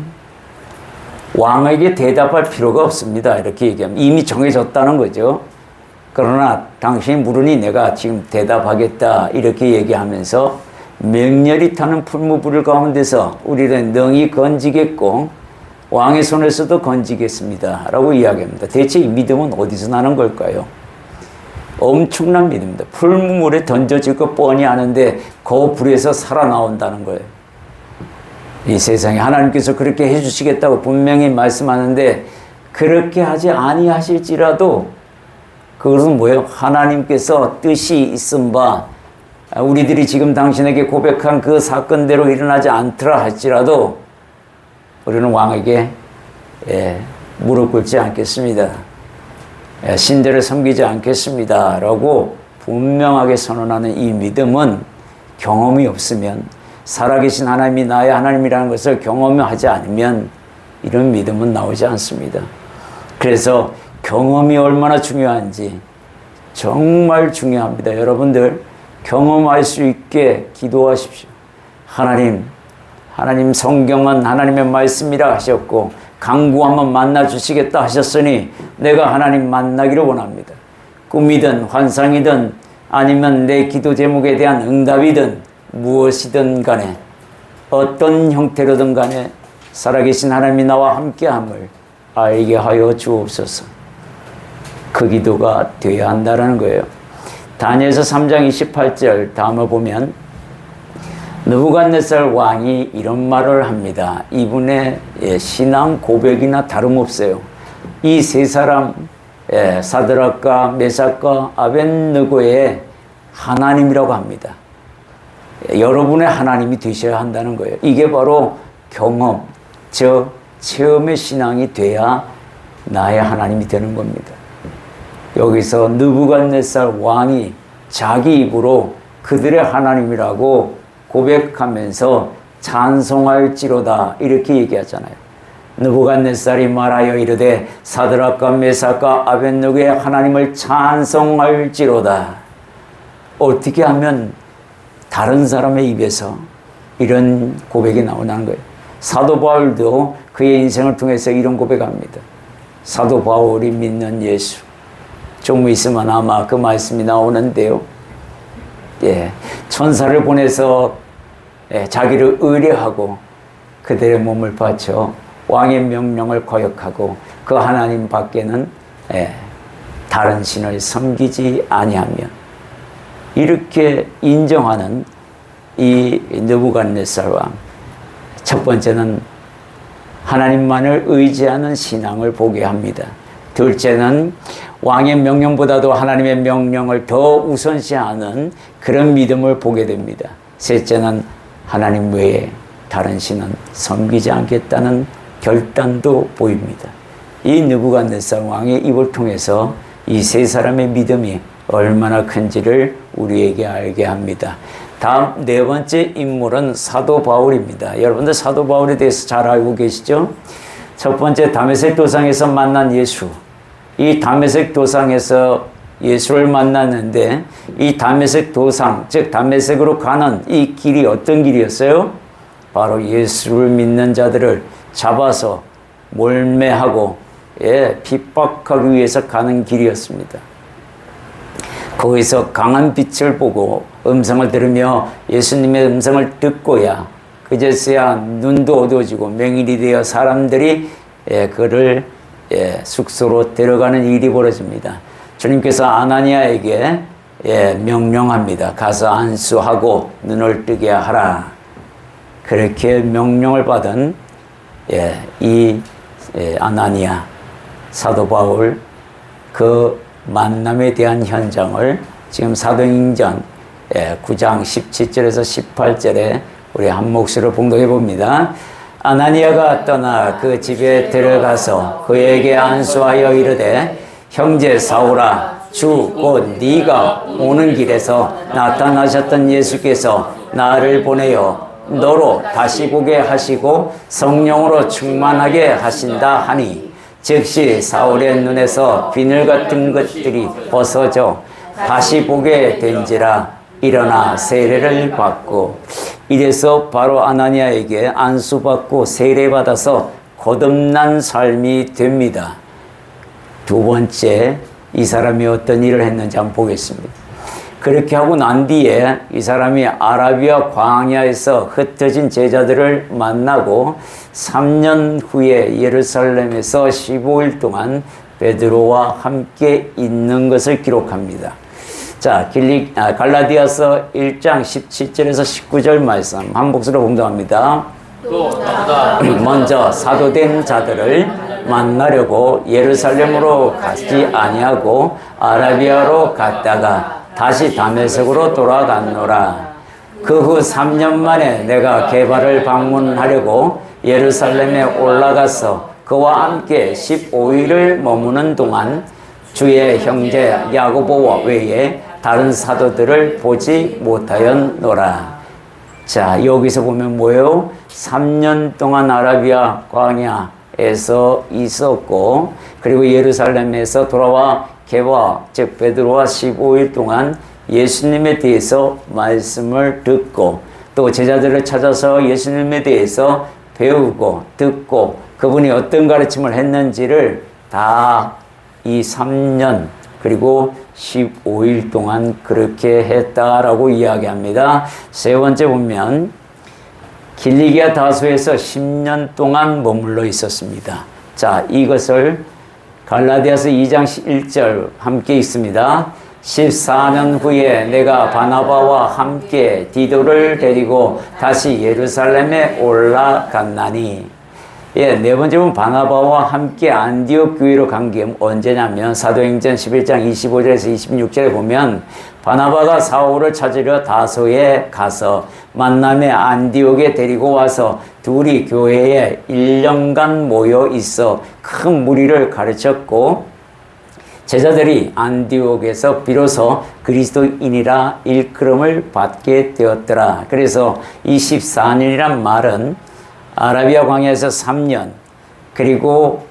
왕에게 대답할 필요가 없습니다. 이렇게 얘기하면 이미 정해졌다는 거죠. 그러나 당신이 물으니 내가 지금 대답하겠다 이렇게 얘기하면서 맹렬히 타는 풀무불 가운데서 우리를 능히 건지겠고 왕의 손에서도 건지겠습니다 라고 이야기합니다. 대체 이 믿음은 어디서 나는 걸까요? 엄청난 믿음입니다. 풀물에 던져질 것 뻔히 아는데 그 불에서 살아나온다는 거예요. 이 세상에 하나님께서 그렇게 해주시겠다고 분명히 말씀하는데 그렇게 하지 아니하실지라도 그것은 뭐예요? 하나님께서 뜻이 있음 바 우리들이 지금 당신에게 고백한 그 사건대로 일어나지 않더라 할지라도 우리는 왕에게 무릎 꿇지 않겠습니다. 신들을 섬기지 않겠습니다. 라고 분명하게 선언하는 이 믿음은 경험이 없으면 살아계신 하나님이 나의 하나님이라는 것을 경험하지 않으면 이런 믿음은 나오지 않습니다. 그래서 경험이 얼마나 중요한지 정말 중요합니다. 여러분들 경험할 수 있게 기도하십시오. 하나님 성경은 하나님의 말씀이라 하셨고 강구하면 만나 주시겠다 하셨으니 내가 하나님 만나기를 원합니다. 꿈이든 환상이든 아니면 내 기도 제목에 대한 응답이든 무엇이든 간에 어떤 형태로든 간에 살아계신 하나님이 나와 함께함을 알게 하여 주옵소서. 그 기도가 되어야 한다는 거예요. 다니엘서 3장 28절 다음을 보면 느부갓네살 왕이 이런 말을 합니다. 이분의 신앙 고백이나 다름없어요. 이 세 사람 사드락과 메삭과 아벳느고의 하나님이라고 합니다. 여러분의 하나님이 되셔야 한다는 거예요. 이게 바로 경험, 즉 체험의 신앙이 돼야 나의 하나님이 되는 겁니다. 여기서 느부갓네살 왕이 자기 입으로 그들의 하나님이라고 고백하면서 찬송할지로다 이렇게 얘기하잖아요. 느부갓네살이 말하여 이르되 사드락과 메삭과 아벳느고의 하나님을 찬송할지로다. 어떻게 하면 다른 사람의 입에서 이런 고백이 나오는 거예요. 사도 바울도 그의 인생을 통해서 이런 고백합니다. 사도 바울이 믿는 예수. 좀 있으면 아마 그 말씀이 나오는데요. 천사를 보내서 자기를 의뢰하고 그들의 몸을 바쳐 왕의 명령을 거역하고 그 하나님 밖에는 다른 신을 섬기지 아니하며 이렇게 인정하는 이 느부갓네살 왕. 첫 번째는 하나님만을 의지하는 신앙을 보게 합니다. 둘째는 왕의 명령보다도 하나님의 명령을 더 우선시하는 그런 믿음을 보게 됩니다. 셋째는 하나님 외에 다른 신은 섬기지 않겠다는 결단도 보입니다. 이 느부갓네살 왕의 입을 통해서 이 세 사람의 믿음이 얼마나 큰지를 우리에게 알게 합니다. 다음 네 번째 인물은 사도 바울입니다. 여러분들 사도 바울에 대해서 잘 알고 계시죠? 첫 번째 다메섹 도상에서 만난 예수. 이 다메섹 도상에서 예수를 만났는데 이 다메섹 도상, 즉 다메섹으로 가는 이 길이 어떤 길이었어요? 바로 예수를 믿는 자들을 잡아서 몰매하고 핍박하기 위해서 가는 길이었습니다. 거기서 강한 빛을 보고 음성을 들으며 예수님의 음성을 듣고야 그제서야 눈도 어두워지고 맹인이 되어 사람들이 그를 숙소로 데려가는 일이 벌어집니다. 주님께서 아나니아에게 명령합니다. 가서 안수하고 눈을 뜨게 하라. 그렇게 명령을 받은 이 아나니아 사도 바울 그 만남에 대한 현장을 지금 사도행전 9장 17절에서 18절에 우리 한 목소리로 봉독해 봅니다. 아나니아가 떠나 그 집에 들어가서 그에게 안수하여 이르되 형제 사울아 주 곧 네가 오는 길에서 나타나셨던 예수께서 나를 보내어 너로 다시 보게 하시고 성령으로 충만하게 하신다 하니 즉시 사울의 눈에서 비늘 같은 것들이 벗어져 다시 보게 된지라 일어나 세례를 받고 이래서 바로 아나니아에게 안수받고 세례받아서 거듭난 삶이 됩니다. 두 번째 이 사람이 어떤 일을 했는지 한번 보겠습니다. 그렇게 하고 난 뒤에 이 사람이 아라비아 광야에서 흩어진 제자들을 만나고 3년 후에 예루살렘에서 15일 동안 베드로와 함께 있는 것을 기록합니다. 자, 갈라디아서 1장 17절에서 19절 말씀 한 목소리로 공동합니다. 또 나보다 먼저 사도된 자들을 만나려고 예루살렘으로 가지 아니하고 아라비아로 갔다가 다시 다메섹으로 돌아갔노라. 그 후 3년 만에 내가 게바를 방문하려고 예루살렘에 올라가서 그와 함께 15일을 머무는 동안 주의 형제 야고보와 외에 다른 사도들을 보지 못하였노라. 자, 여기서 보면 뭐예요? 3년 동안 아라비아 광야에서 있었고, 그리고 예루살렘에서 돌아와 게바, 즉 베드로와 15일 동안 예수님에 대해서 말씀을 듣고, 또 제자들을 찾아서 예수님에 대해서 배우고 듣고 그분이 어떤 가르침을 했는지를 다 이 3년 그리고 15일 동안 그렇게 했다라고 이야기합니다. 세 번째 보면 길리기아 다소에서 10년 동안 머물러 있었습니다. 자, 이것을 갈라디아서 2장 1절 함께 있습니다. 14년 후에 내가 바나바와 함께 디도를 데리고 다시 예루살렘에 올라갔나니. 예, 네 번째 보면 바나바와 함께 안디옥 교회로 간 게 언제냐면 사도행전 11장 25절에서 26절에 보면 바나바가 사울을 찾으려 다소에 가서 만남에 안디옥에 데리고 와서 둘이 교회에 1년간 모여 있어 큰 무리를 가르쳤고, 제자들이 안디옥에서 비로소 그리스도인이라 일컬음을 받게 되었더라. 그래서 이 14년이란 말은 아라비아 광야에서 3년, 그리고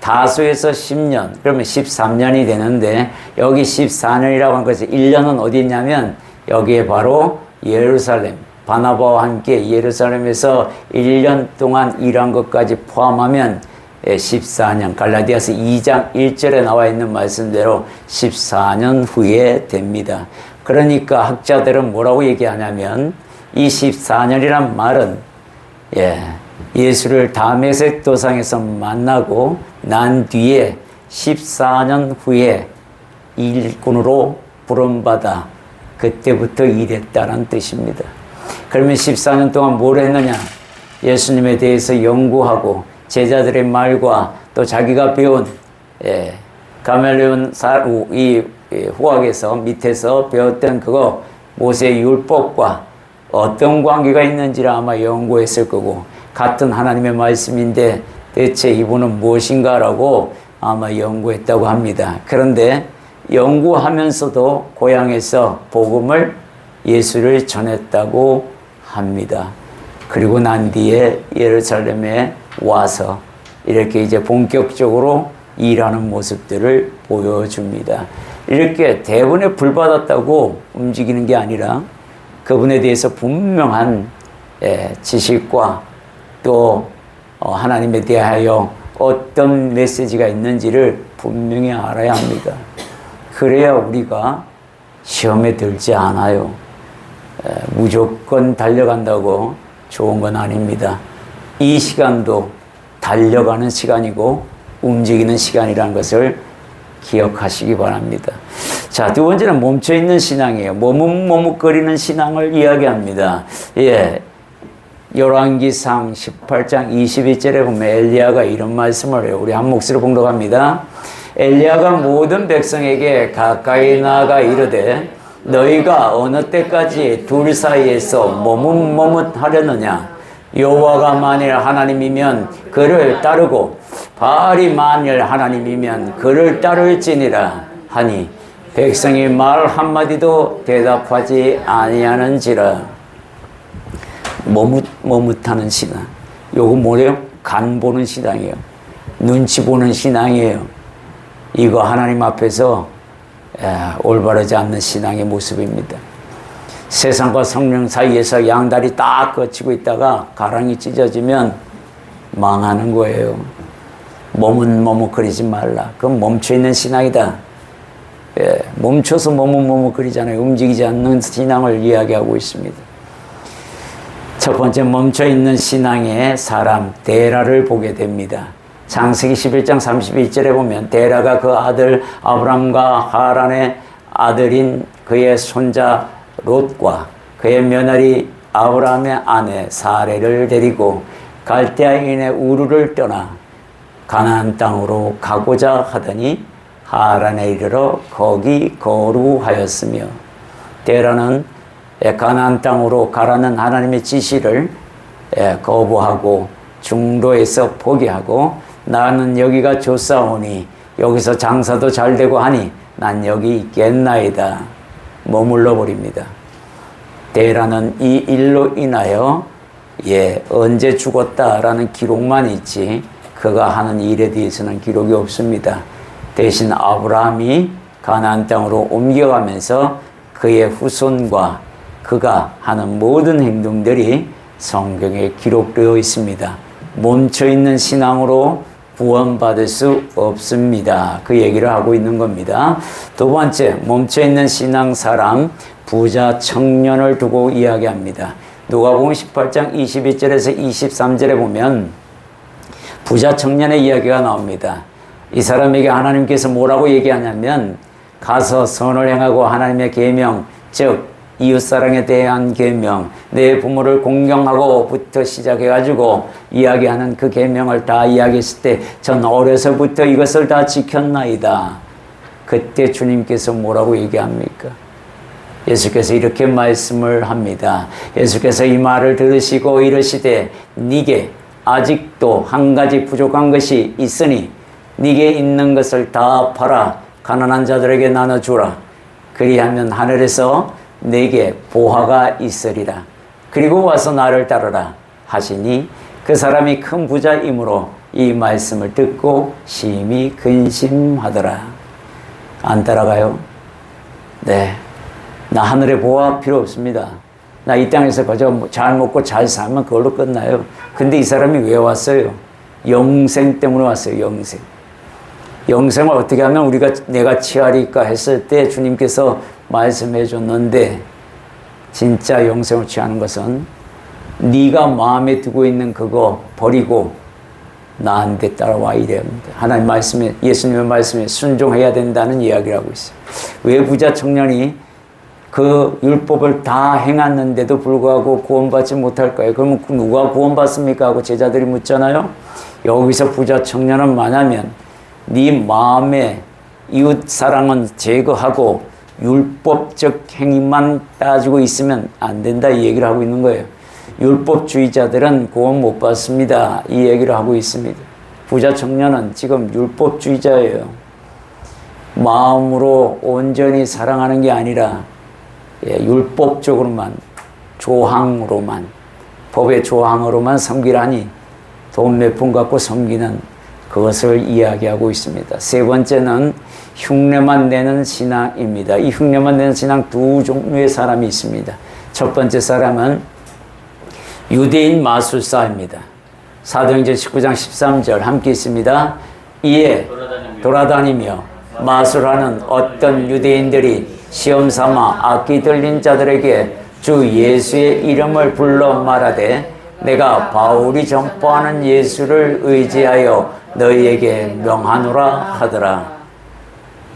다소에서 10년, 그러면 13년이 되는데, 여기 14년이라고 한 것이 1년은 어디 있냐면 여기에 바로 예루살렘, 바나바와 함께 예루살렘에서 1년 동안 일한 것까지 포함하면 14년, 갈라디아서 2장 1절에 나와 있는 말씀대로 14년 후에 됩니다. 그러니까 학자들은 뭐라고 얘기하냐면 이 14년이란 말은 예수를 다메섹 도상에서 만나고 난 뒤에 14년 후에 일꾼으로 부름받아 그때부터 일했다는 뜻입니다. 그러면 14년 동안 뭘 했느냐? 예수님에 대해서 연구하고 제자들의 말과 또 자기가 배운 가멜레온 이 후학에서 밑에서 배웠던 그거 모세의 율법과 어떤 관계가 있는지를 아마 연구했을 거고, 같은 하나님의 말씀인데 대체 이분은 무엇인가라고 아마 연구했다고 합니다. 그런데 연구하면서도 고향에서 복음을 예수를 전했다고 합니다. 그리고 난 뒤에 예루살렘에 와서 이렇게 이제 본격적으로 일하는 모습들을 보여줍니다. 이렇게 대본에 불받았다고 움직이는 게 아니라 그분에 대해서 분명한 지식과 또 하나님에 대하여 어떤 메시지가 있는지를 분명히 알아야 합니다. 그래야 우리가 시험에 들지 않아요. 무조건 달려간다고 좋은 건 아닙니다. 이 시간도 달려가는 시간이고 움직이는 시간이라는 것을 기억하시기 바랍니다. 자, 두 번째는 멈춰있는 신앙이에요. 머뭇머뭇거리는 신앙을 이야기합니다. 열왕기상 18장 22절에 보면 엘리야가 이런 말씀을 해요. 우리 한 목소리로 봉독합니다. 엘리야가 모든 백성에게 가까이 나아가 이르되 너희가 어느 때까지 둘 사이에서 머뭇머뭇하려느냐? 여호와가 만일 하나님이면 그를 따르고 바알이 만일 하나님이면 그를 따를지니라 하니 백성이 말 한마디도 대답하지 아니하는지라. 머뭇하는 신앙. 요거 뭐래요? 간 보는 신앙이에요. 눈치 보는 신앙이에요. 이거 하나님 앞에서 올바르지 않는 신앙의 모습입니다. 세상과 성령 사이에서 양다리 딱 거치고 있다가 가랑이 찢어지면 망하는 거예요. 머뭇머뭇거리지 말라. 그건 멈춰있는 신앙이다. 멈춰서 머뭇머뭇거리잖아요. 움직이지 않는 신앙을 이야기하고 있습니다. 첫 번째, 멈춰있는 신앙의 사람 데라를 보게 됩니다. 창세기 11장 31절에 보면 데라가 그 아들 아브람과 하란의 아들인 그의 손자 롯과 그의 며느리 아브라함의 아내 사레를 데리고 갈대아인의 우르를 떠나 가나안 땅으로 가고자 하더니 하란에 이르러 거기 거류하였으며, 데라는 가나안 땅으로 가라는 하나님의 지시를 거부하고 중도에서 포기하고, 나는 여기가 좋사오니 여기서 장사도 잘 되고 하니 난 여기 있겠나이다 머물러 버립니다. 데라는 이 일로 인하여 언제 죽었다라는 기록만 있지 그가 하는 일에 대해서는 기록이 없습니다. 대신 아브라함이 가나안 땅으로 옮겨가면서 그의 후손과 그가 하는 모든 행동들이 성경에 기록되어 있습니다. 멈춰있는 신앙으로 구원받을 수 없습니다. 그 얘기를 하고 있는 겁니다. 두 번째, 멈춰있는 신앙 사람, 부자 청년을 두고 이야기합니다. 누가복음 18장 22절에서 23절에 보면 부자 청년의 이야기가 나옵니다. 이 사람에게 하나님께서 뭐라고 얘기하냐면, 가서 선을 행하고 하나님의 계명, 즉 이웃사랑에 대한 계명, 내 부모를 공경하고부터 시작해가지고 이야기하는 그 계명을 다 이야기했을 때, 전 어려서부터 이것을 다 지켰나이다. 그때 주님께서 뭐라고 얘기합니까? 예수께서 이렇게 말씀을 합니다. 예수께서 이 말을 들으시고 이르시되, 네게 아직도 한 가지 부족한 것이 있으니 네게 있는 것을 다 팔아 가난한 자들에게 나눠주라. 그리하면 하늘에서 내게 보화가 있으리라. 그리고 와서 나를 따르라 하시니, 그 사람이 큰 부자이므로 이 말씀을 듣고 심히 근심하더라. 안 따라가요? 네. 나 하늘의 보화 필요 없습니다. 나 이 땅에서 그저 잘 먹고 잘 살면 그걸로 끝나요. 근데 이 사람이 왜 왔어요? 영생 때문에 왔어요. 영생. 영생을 어떻게 하면 내가 취하리까 했을 때 주님께서 말씀해 줬는데, 진짜 영생을 취하는 것은 네가 마음에 두고 있는 그거 버리고 나한테 따라와 이래야 합니다. 하나님 말씀에, 예수님의 말씀에 순종해야 된다는 이야기를 하고 있어요. 왜 부자 청년이 그 율법을 다 행했는데도 불구하고 구원받지 못할까요? 그러면 누가 구원받습니까? 하고 제자들이 묻잖아요. 여기서 부자 청년은 뭐냐면, 네 마음에 이웃 사랑은 제거하고 율법적 행위만 따지고 있으면 안 된다, 이 얘기를 하고 있는 거예요. 율법주의자들은 구원 못 받습니다, 이 얘기를 하고 있습니다. 부자 청년은 지금 율법주의자예요. 마음으로 온전히 사랑하는 게 아니라 율법적으로만, 조항으로만, 법의 조항으로만 섬기라니 돈 몇 푼 갖고 섬기는 그것을 이야기하고 있습니다. 세 번째는 흉내만 내는 신앙입니다. 이 흉내만 내는 신앙 두 종류의 사람이 있습니다. 첫 번째 사람은 유대인 마술사입니다. 사도행전 19장 13절 함께 있습니다. 이에 돌아다니며 마술하는 어떤 유대인들이 시험 삼아 악기 들린 자들에게 주 예수의 이름을 불러 말하되, 내가 바울이 전파하는 예수를 의지하여 너희에게 명하노라 하더라.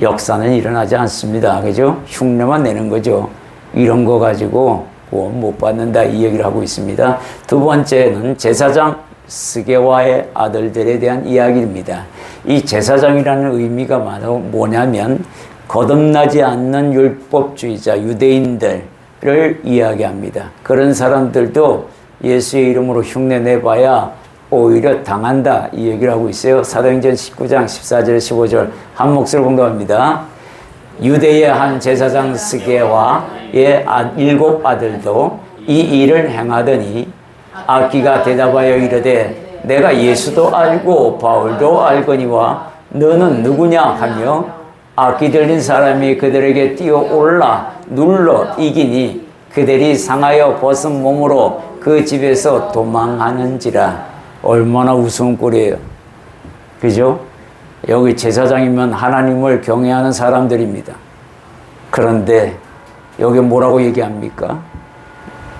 역사는 일어나지 않습니다. 그죠? 흉내만 내는 거죠. 이런 거 가지고 구원 못 받는다, 이 얘기를 하고 있습니다. 두 번째는 제사장 스게와의 아들들에 대한 이야기입니다. 이 제사장이라는 의미가 뭐냐면 거듭나지 않는 율법주의자 유대인들을 이야기합니다. 그런 사람들도 예수의 이름으로 흉내 내봐야 오히려 당한다, 이 얘기를 하고 있어요. 사도행전 19장 14절 15절 한 몫을 공감합니다. 유대의 한 제사장 스게와의 7 아들도 이 일을 행하더니 악기가 대답하여 이르되, 내가 예수도 알고 바울도 알거니와 너는 누구냐 하며 악기 들린 사람이 그들에게 뛰어올라 눌러 이기니 그들이 상하여 벗은 몸으로 그 집에서 도망하는지라. 얼마나 우스운 꼴이에요. 그죠? 여기 제사장이면 하나님을 경외하는 사람들입니다. 그런데 여기 뭐라고 얘기합니까?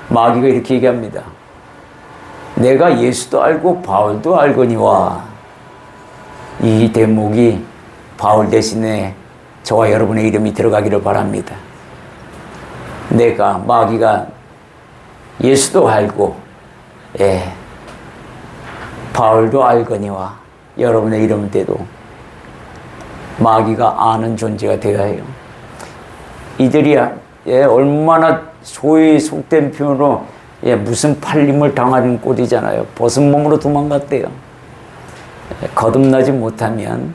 마귀가 이렇게 얘기합니다. 내가 예수도 알고 바울도 알거니와. 이 대목이 바울 대신에 저와 여러분의 이름이 들어가기를 바랍니다. 내가 마귀가 예수도 알고 바울도 알거니와 여러분의 이름대도 마귀가 아는 존재가 되어야 해요. 이들이 얼마나 소위 속된 표현으로 무슨 팔림을 당하는 꼴이잖아요. 벗은 몸으로 도망갔대요. 거듭나지 못하면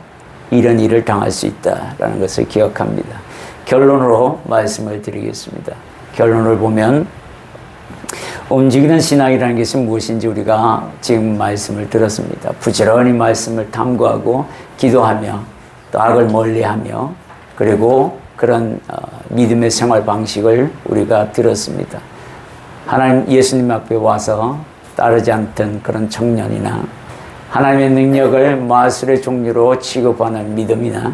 이런 일을 당할 수 있다라는 것을 기억합니다. 결론으로 말씀을 드리겠습니다. 결론을 보면 움직이는 신앙이라는 것이 무엇인지 우리가 지금 말씀을 들었습니다. 부지런히 말씀을 탐구하고 기도하며 또 악을 멀리하며 그리고 그런 믿음의 생활 방식을 우리가 들었습니다. 하나님 예수님 앞에 와서 따르지 않던 그런 청년이나 하나님의 능력을 마술의 종류로 취급하는 믿음이나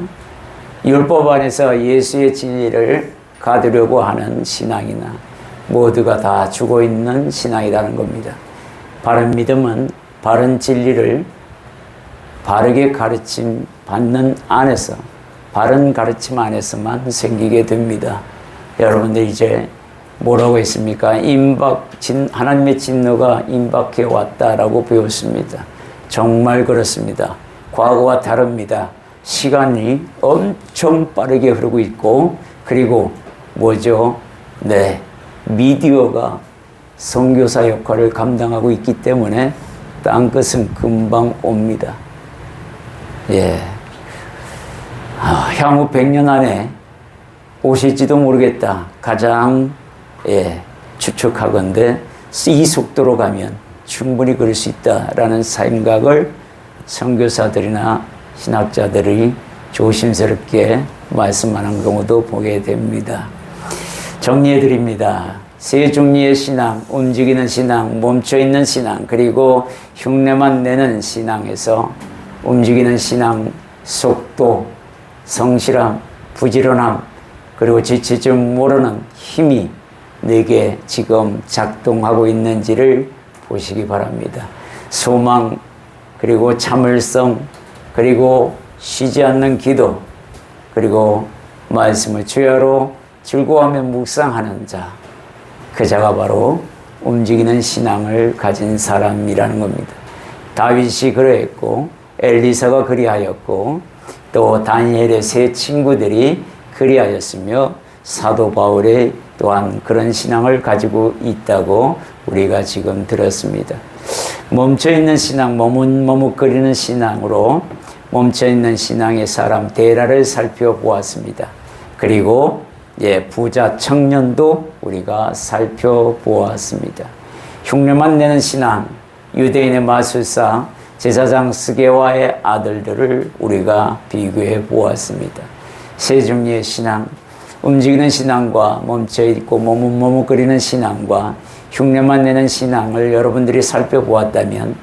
율법 안에서 예수의 진리를 가두려고 하는 신앙이나 모두가 다 죽어 있는 신앙이라는 겁니다. 바른 믿음은 바른 진리를 바르게 가르침 받는 안에서 바른 가르침 안에서만 생기게 됩니다. 여러분들 이제 뭐라고 했습니까? 하나님의 진노가 임박해 왔다라고 배웠습니다. 정말 그렇습니다. 과거와 다릅니다. 시간이 엄청 빠르게 흐르고 있고 그리고 뭐죠? 미디어가 선교사 역할을 감당하고 있기 때문에 땅끝은 금방 옵니다. 향후 100년 안에 오실지도 모르겠다. 가장 추측하건대 이 속도로 가면 충분히 그럴 수 있다라는 생각을 선교사들이나 신학자들이 조심스럽게 말씀하는 경우도 보게 됩니다. 정리해 드립니다. 세 종류의 신앙, 움직이는 신앙, 멈춰있는 신앙, 그리고 흉내만 내는 신앙에서 움직이는 신앙, 속도, 성실함, 부지런함, 그리고 지칠 줄 모르는 힘이 내게 지금 작동하고 있는지를 보시기 바랍니다. 소망, 그리고 참을성, 그리고 쉬지 않는 기도, 그리고 말씀을 주야로 즐거워하며 묵상하는 자, 그 자가 바로 움직이는 신앙을 가진 사람이라는 겁니다. 다윗이 그러했고 엘리사가 그리하였고 또 다니엘의 세 친구들이 그리하였으며 사도 바울의 또한 그런 신앙을 가지고 있다고 우리가 지금 들었습니다. 멈춰있는 신앙, 머뭇머뭇거리는 신앙으로 멈춰있는 신앙의 사람 데라를 살펴보았습니다. 그리고 부자 청년도 우리가 살펴보았습니다. 흉내만 내는 신앙, 유대인의 마술사, 제사장 스게와의 아들들을 우리가 비교해 보았습니다. 세 종류의 신앙, 움직이는 신앙과 멈춰있고 머뭇머뭇거리는 신앙과 흉내만 내는 신앙을 여러분들이 살펴보았다면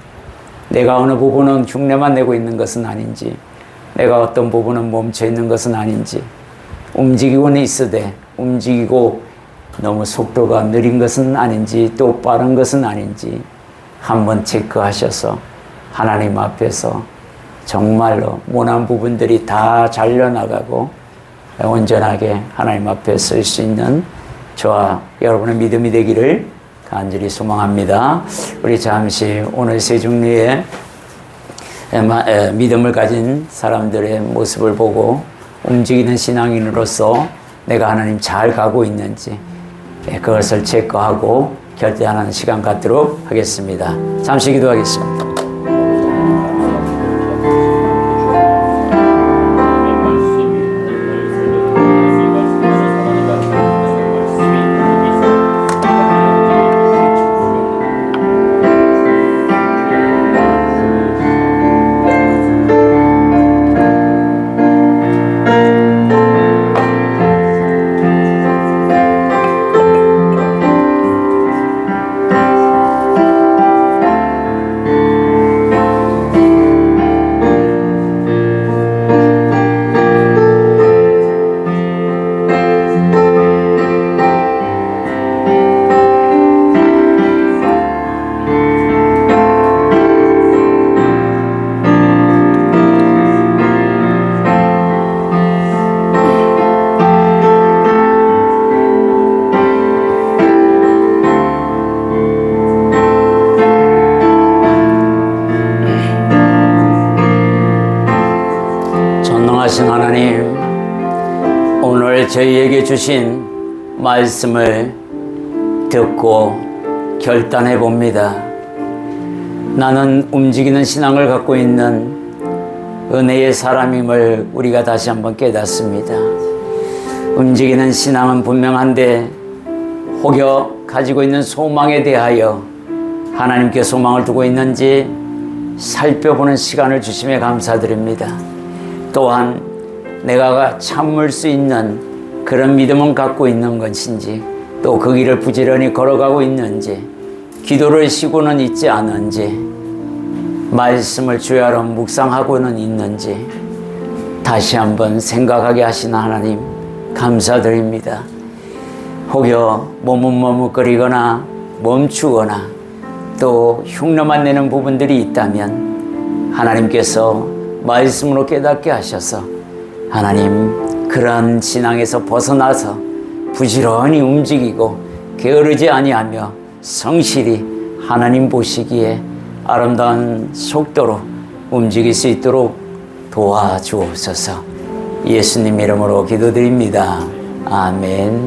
내가 어느 부분은 흉내만 내고 있는 것은 아닌지 내가 어떤 부분은 멈춰있는 것은 아닌지 움직이고는 있으되 움직이고 너무 속도가 느린 것은 아닌지 또 빠른 것은 아닌지 한번 체크하셔서 하나님 앞에서 정말로 모난 부분들이 다 잘려나가고 온전하게 하나님 앞에 설 수 있는 저와 여러분의 믿음이 되기를 간절히 소망합니다. 우리 잠시 오늘 세 종류의 믿음을 가진 사람들의 모습을 보고 움직이는 신앙인으로서 내가 하나님 잘 가고 있는지 그것을 체크하고 결단하는 시간 갖도록 하겠습니다. 잠시 기도하겠습니다. 전능하신 하나님, 오늘 저희에게 주신 말씀을 듣고 결단해 봅니다. 나는 움직이는 신앙을 갖고 있는 은혜의 사람임을 우리가 다시 한번 깨닫습니다. 움직이는 신앙은 분명한데 혹여 가지고 있는 소망에 대하여 하나님께 소망을 두고 있는지 살펴보는 시간을 주심에 감사드립니다. 또한 내가 참을 수 있는 그런 믿음은 갖고 있는 것인지, 또 그 길을 부지런히 걸어가고 있는지, 기도를 쉬고는 있지 않은지, 말씀을 주야로 묵상하고는 있는지 다시 한번 생각하게 하시는 하나님 감사드립니다. 혹여 머뭇머뭇거리거나 멈추거나 또 흉내만 내는 부분들이 있다면 하나님께서 말씀으로 깨닫게 하셔서 하나님 그런 신앙에서 벗어나서 부지런히 움직이고 게으르지 아니하며 성실히 하나님 보시기에 아름다운 속도로 움직일 수 있도록 도와주옵소서. 예수님 이름으로 기도드립니다. 아멘.